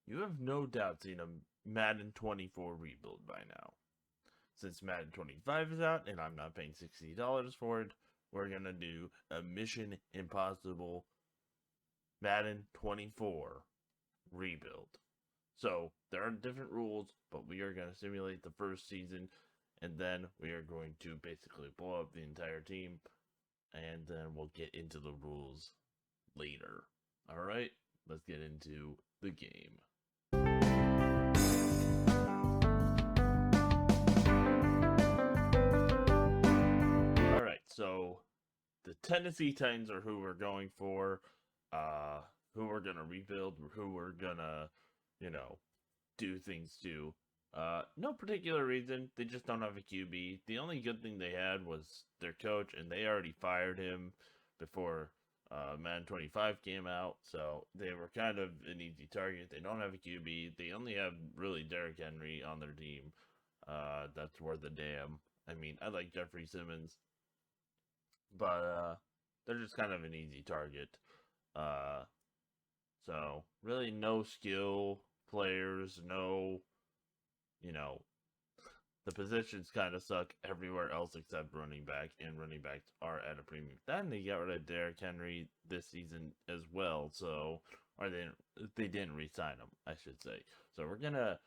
You have no doubt seen a Madden 24 rebuild by now. Since Madden 25 is out and I'm not paying $60 for it, we're going to do a Mission Impossible Madden 24 rebuild. So there are different rules, but we are going to simulate the first season, and then we are going to basically blow up the entire team, and then we'll get into the rules later. Alright, let's get into the game. Alright, so the Tennessee Titans are who we're going for, who we're gonna rebuild, who we're gonna, do things to. No particular reason. They just don't have a QB. The only good thing they had was their coach, and they already fired him before Madden 25 came out, so they were kind of an easy target. They don't have a QB. They only have really Derrick Henry on their team. That's worth a damn. I mean, I like Jeffrey Simmons, but they're just kind of an easy target. Uh, so really no skill players, no, you know, the positions kind of suck everywhere else except running back, and running backs are at a premium. Then they got rid of Derrick Henry this season as well, so or they didn't re-sign him, I should say. So we're gonna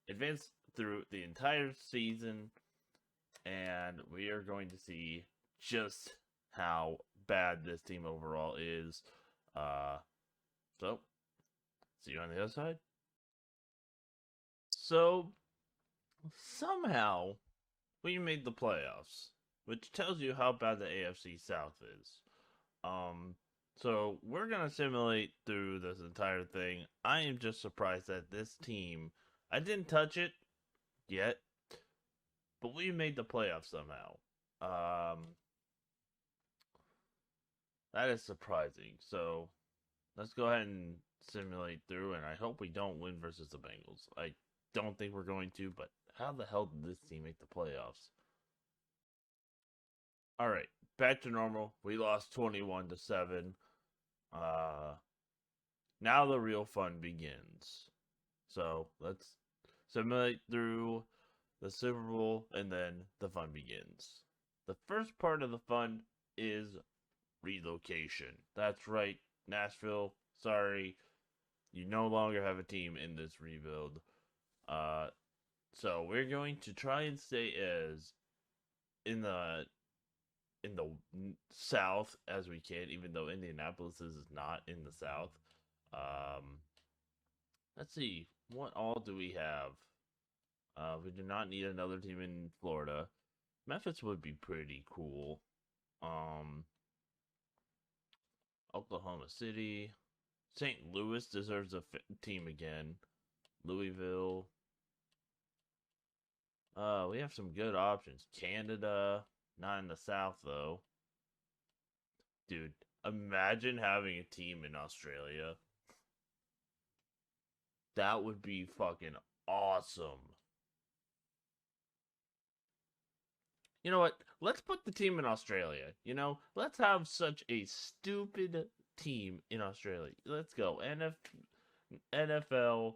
advance through the entire season, and we are going to see just how bad this team overall is. So see you on the other side. So somehow we made the playoffs, which tells you how bad the AFC South is. Um, so we're gonna simulate through this entire thing. I am just surprised that this team, I didn't touch it yet, but we made the playoffs somehow. That is surprising. So let's go ahead and simulate through, and I hope we don't win versus the Bengals. I don't think we're going to, but how the hell did this team make the playoffs? All right, back to normal. We lost 21-7. Uh, Now the real fun begins. So let's simulate through the Super Bowl, and then the fun begins. The first part of the fun is relocation. That's right, Nashville. Sorry, you no longer have a team in this rebuild. Uh, so we're going to try and stay as in the south as we can, even though Indianapolis is not in the south. Um, let's see, what all do we have? We do not need another team in Florida. Memphis would be pretty cool. Um, Oklahoma City, St. Louis deserves a team again. Louisville. We have some good options. Canada, not in the South though. Dude, imagine having a team in Australia. That would be fucking awesome. You know what? Let's put the team in Australia. Let's have such a stupid team in Australia. Let's go. NFL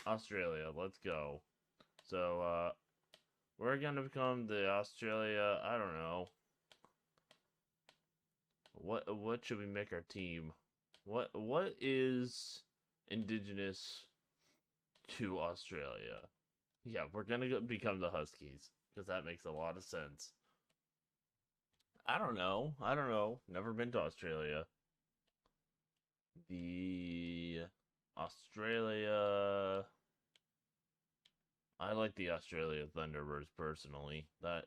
Australia. Let's go. So, we're gonna become the Australia. I don't know. What should we make our team? What is indigenous to Australia? Yeah, we're gonna become the Huskies because that makes a lot of sense. I don't know. I don't know. Never been to Australia. The Australia. I like the Australia Thunderbirds personally. That.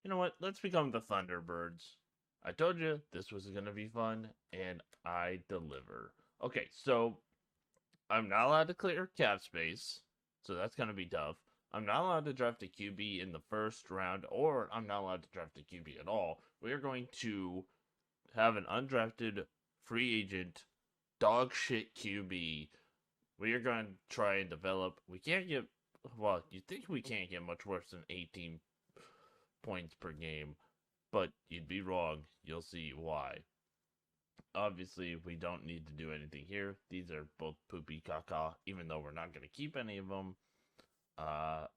You know what? Let's become the Thunderbirds. I told you this was gonna be fun, and I deliver. Okay, so I'm not allowed to clear cap space, so that's gonna be tough. I'm not allowed to draft a QB in the first round, or I'm not allowed to draft a QB at all. We are going to have an undrafted free agent dog shit QB. We are going to try and develop. We can't get, well, you think we can't get much worse than 18 points per game, but you'd be wrong. You'll see why. Obviously, we don't need to do anything here. These are both poopy caca, even though we're not going to keep any of them.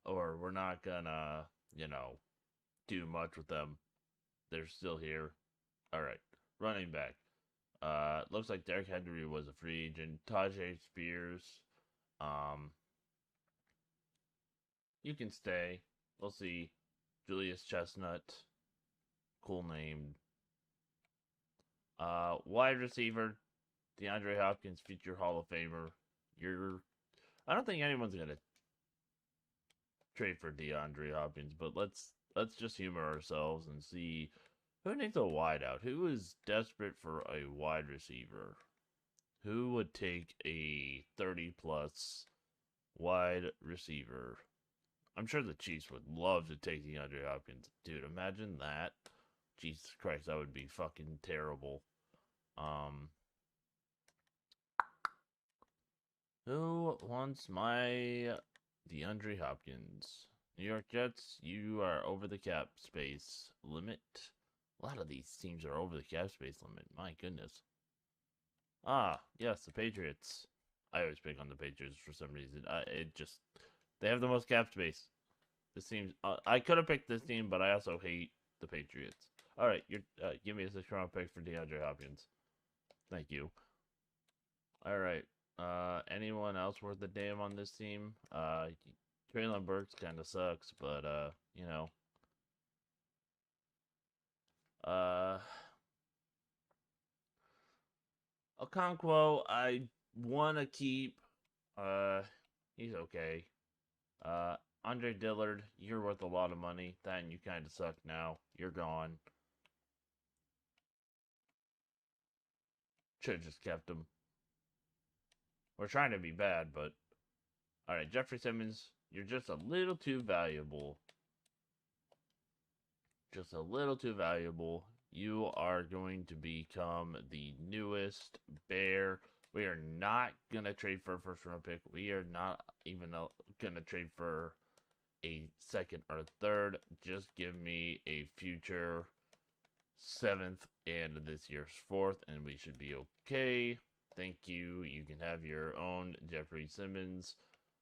Or we're not going to, do much with them. They're still here. All right. Running back. Looks like Derrick Henry was a free agent. Tajay Spears. Um, you can stay. We'll see. Julius Chestnut. Cool name. Wide receiver. DeAndre Hopkins, future Hall of Famer. I don't think anyone's gonna trade for DeAndre Hopkins, but let's just humor ourselves and see who needs a wideout. Who is desperate for a wide receiver? Who would take a 30+ wide receiver? I'm sure the Chiefs would love to take DeAndre Hopkins. Dude, imagine that. Jesus Christ, that would be fucking terrible. Who wants my DeAndre Hopkins? New York Jets, you are over the cap space limit. A lot of these teams are over the cap space limit. My goodness. Ah, yes, the Patriots. I always pick on the Patriots for some reason. They have the most cap space. This seems. I could have picked this team, but I also hate the Patriots. All right, give me a 6th-round pick for DeAndre Hopkins. Thank you. All right. Anyone else worth a damn on this team? Traylon Burks kind of sucks, but you know. Okonkwo, I want to keep. He's okay. Andre Dillard, you're worth a lot of money. Then you kind of suck now. You're gone. Should have just kept him. We're trying to be bad, but... Alright, Jeffrey Simmons, you're just a little too valuable. Just a little too valuable. You are going to become the newest Bear. We are not going to trade for a 1st-round pick. We are not even going to trade for a 2nd or 3rd. Just give me a future 7th and this year's 4th, and we should be okay. Thank you. You can have your own Jeffrey Simmons.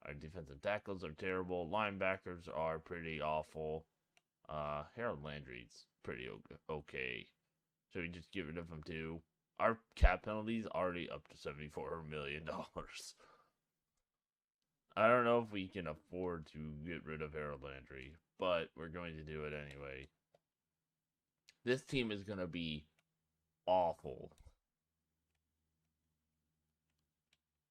Our defensive tackles are terrible. Linebackers are pretty awful. Harold Landry's pretty okay. So we just get rid of him too. Our cap penalty is already up to $74 million. I don't know if we can afford to get rid of Harold Landry, but we're going to do it anyway. This team is going to be awful.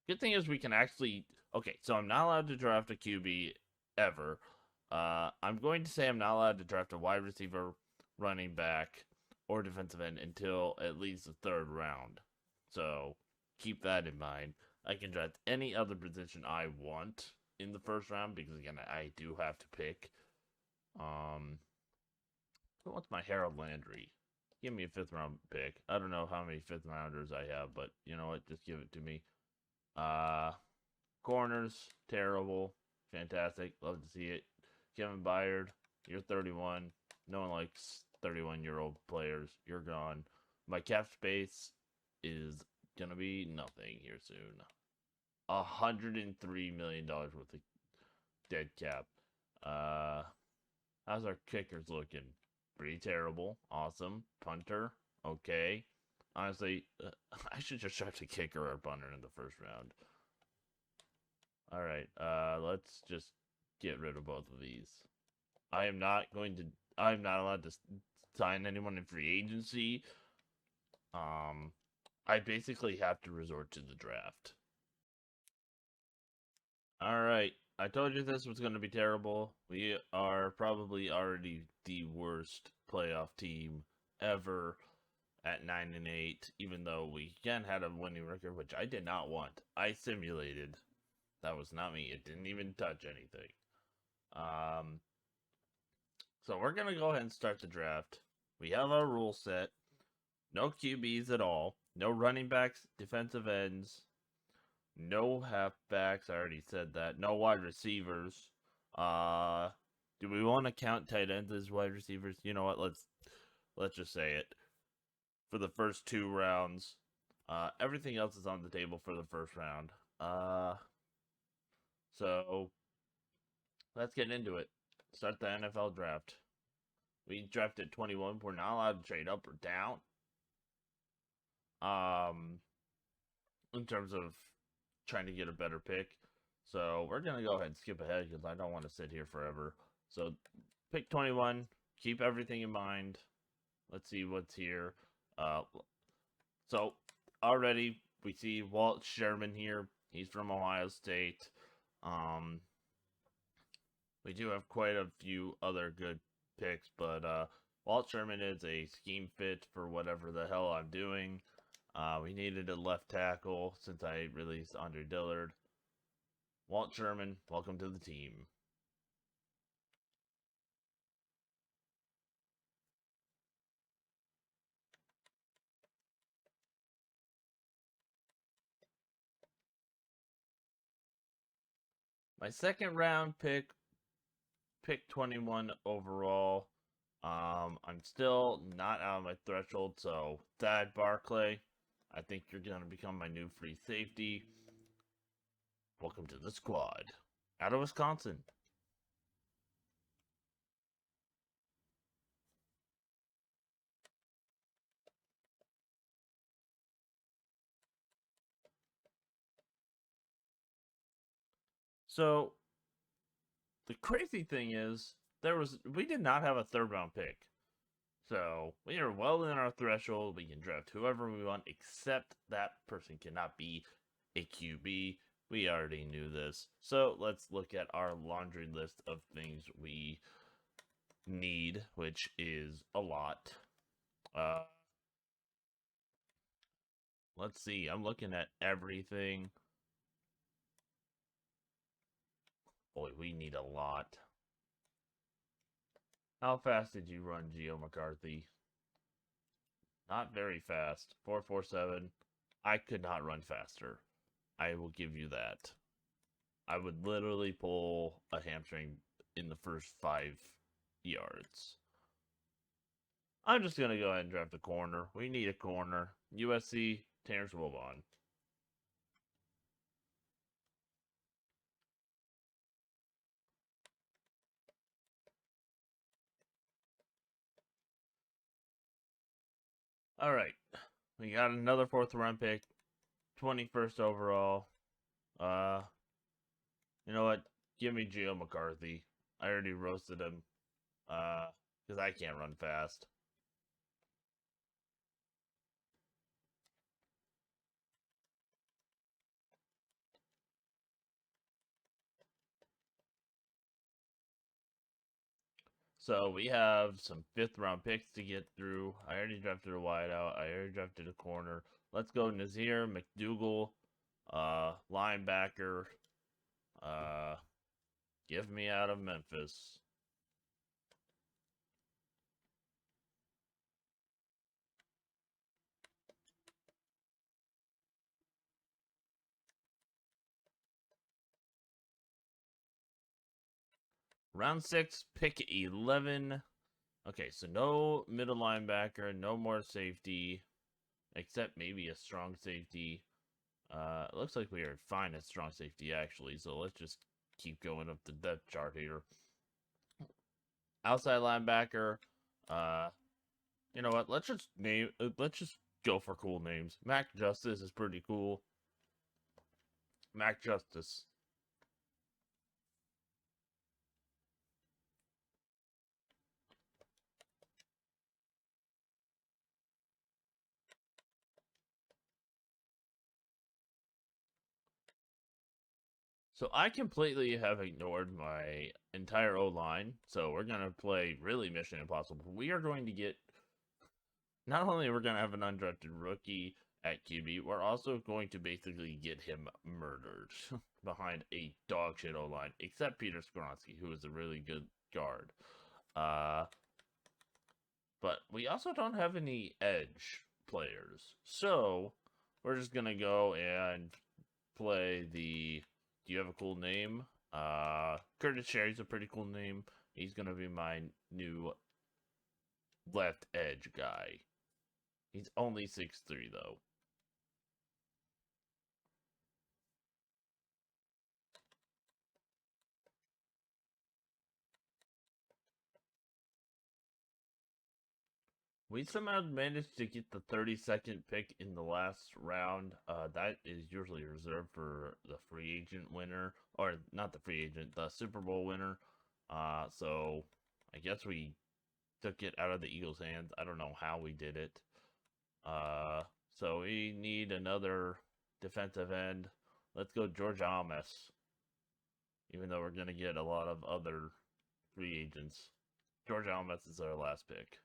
Good thing is we can actually... Okay, so I'm not allowed to draft a QB ever. I'm going to say I'm not allowed to draft a wide receiver, running back, or defensive end until at least the 3rd round. So keep that in mind. I can draft any other position I want in the 1st round because, again, I do have to pick. Who wants my Harold Landry? Give me a 5th-round pick. I don't know how many 5th-rounders I have, but you know what? Just give it to me. Corners, terrible. Fantastic. Love to see it. Kevin Byard, you're 31. No one likes 31-year-old players. You're gone. My cap space is going to be nothing here soon. $103 million worth of dead cap. How's our kickers looking? Pretty terrible. Awesome. Punter. Okay. Honestly, I should just draft a kicker or punter in the 1st round. Alright, let's just get rid of both of these. I'm not allowed to sign anyone in free agency. I basically have to resort to the draft. Alright, I told you this was going to be terrible. We are probably already the worst playoff team ever at 9-8, even though we again had a winning record, which I did not want. I simulated. That was not me. It didn't even touch anything. So we're going to go ahead and start the draft. We have our rule set. No QBs at all. No running backs, defensive ends. No halfbacks. I already said that. No wide receivers. Do we want to count tight ends as wide receivers? You know what? Let's just say it. for the first 2 rounds. Everything else is on the table for the first round. So let's get into it. Start the NFL draft. We drafted 21. We're not allowed to trade up or down. In terms of trying to get a better pick. So we're going to go ahead and skip ahead because I don't want to sit here forever. So pick 21. Keep everything in mind. Let's see what's here. So already we see Walt Sherman here. He's from Ohio State. We do have quite a few other good picks, but Walt Sherman is a scheme fit for whatever the hell I'm doing. We needed a left tackle since I released Andre Dillard. Walt Sherman, welcome to the team. My second round pick 21 overall. I'm still not out of my threshold, so Thad Barclay, I think you're going to become my new free safety. Welcome to the squad. Out of Wisconsin. So, the crazy thing is, we did not have a third round pick. So, we are well within our threshold. We can draft whoever we want, except that person cannot be a QB. We already knew this. So, let's look at our laundry list of things we need, which is a lot. Let's see. I'm looking at everything. Boy, we need a lot. How fast did you run, Geo McCarthy? Not very fast. 4.47. I could not run faster. I will give you that. I would literally pull a hamstring in the first 5 yards. I'm just going to go ahead and draft a corner. We need a corner. USC, Terrence Wilbon. All right. We got another 4th round pick. 21st overall. You know what? Give me Geo McCarthy. I already roasted him. Because I can't run fast. So we have some 5th round picks to get through. I already drafted a wideout. I already drafted a corner. Let's go Nazir McDougal, linebacker. Give me out of Memphis. Round 6, pick 11. Okay, so no middle linebacker, no more safety, except maybe a strong safety. It looks like we are fine at strong safety, actually, so let's just keep going up the depth chart here. Outside linebacker, you know what? Let's just go for cool names. Mac Justice is pretty cool. Mac Justice. So I completely have ignored my entire O-line. So we're going to play really Mission Impossible. We are going to get, not only are we going to have an undrafted rookie at QB, we're also going to basically get him murdered behind a dog shit O-line, except Peter Skoronski, who is a really good guard. But we also don't have any edge players. So we're just going to go and play the... Do you have a cool name? Curtis Sherry's a pretty cool name. He's going to be my new left edge guy. He's only 6'3", though. We somehow managed to get the 32nd pick in the last round. That is usually reserved for the free agent winner, or not the free agent, the Super Bowl winner. So I guess we took it out of the Eagles' hands. I don't know how we did it. So we need another defensive end. Let's go George Amos. Even though we're gonna get a lot of other free agents, George Amos is our last pick.